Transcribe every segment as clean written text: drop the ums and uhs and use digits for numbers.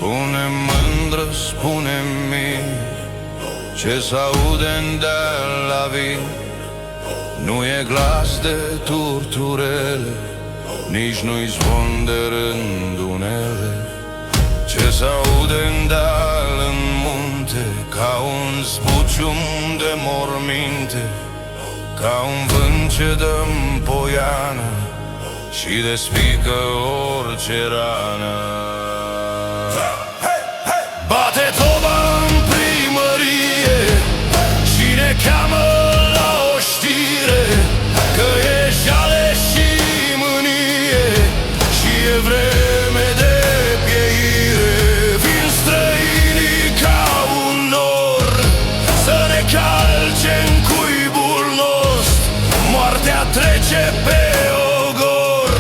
Spune mândră, spune-mi ce s-aude în deal la vin. Nu e glas de turturele, nici nu-i zvon de rândunele. Ce s-aude în deal în munte, ca un zbucium de morminte, ca un vânt ce dă-n poiană și despică orice rană. Bate toba în primărie și ne cheamă la o știre, că e jale și mânie și e vreme de pieire. Vin străinii ca un nor să ne calce în cuibul nostru. Moartea trece pe ogor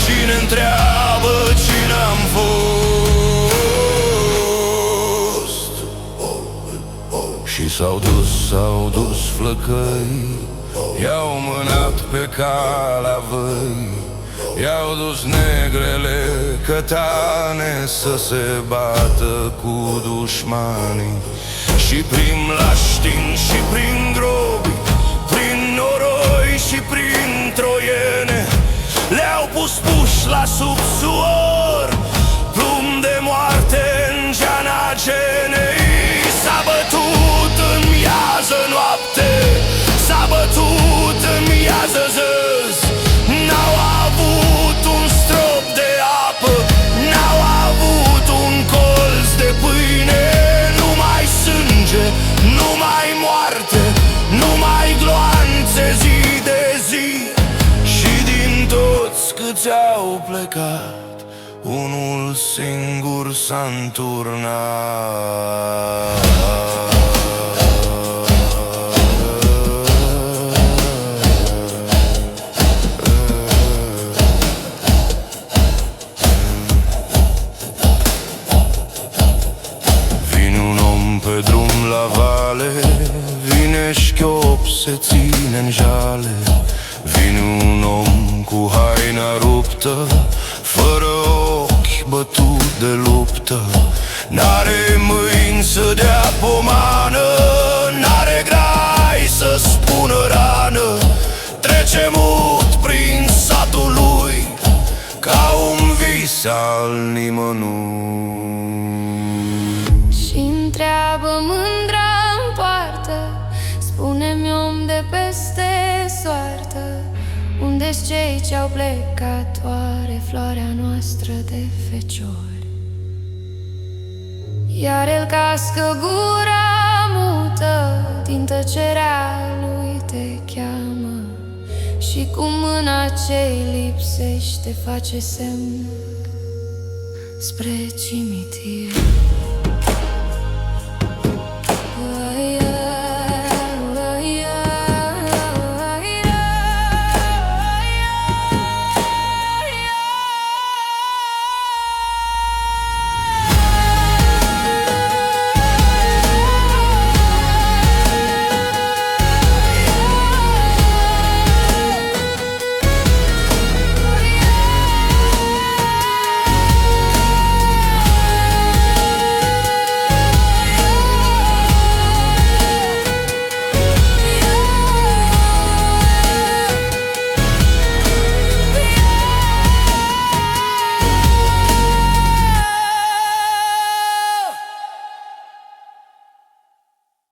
și ne întreabă cine am fost. Și s-au dus flăcăi, i-au mânat pe calea văi, i-au dus negrele cătane să se bată cu dușmanii. Și prin laștini și prin grobi, prin noroi și prin troiene, le-au pus puși la subsuor, plumb de moarte în geana genei. S-a bătut în miază noapte, s-a bătut în miază zăzi. N-au avut un strop de apă, n-au avut un colț de pâine. Numai sânge, numai moarte, numai gloanțe zi de zi. Și din toți câți au plecat, unul singur s-a înturnat. Vine un om pe drum la vale, vine șchiop, se ține în jale. Vine un om cu haina ruptă, fără ochi, bătut de luptă. N-are mâini să dea pomană, n-are grai să spună rană. Trece mut prin satul lui, ca un vis al nimănui. Și-mi întreabă mândra în poartă, spune-mi om de peste soartă, unde-s cei ce-au plecat, oare floarea noastră de feciori? Iar el cască gura mută, din tăcerea lui te cheamă, și cu mâna ce-i lipsește face semn spre cimitir.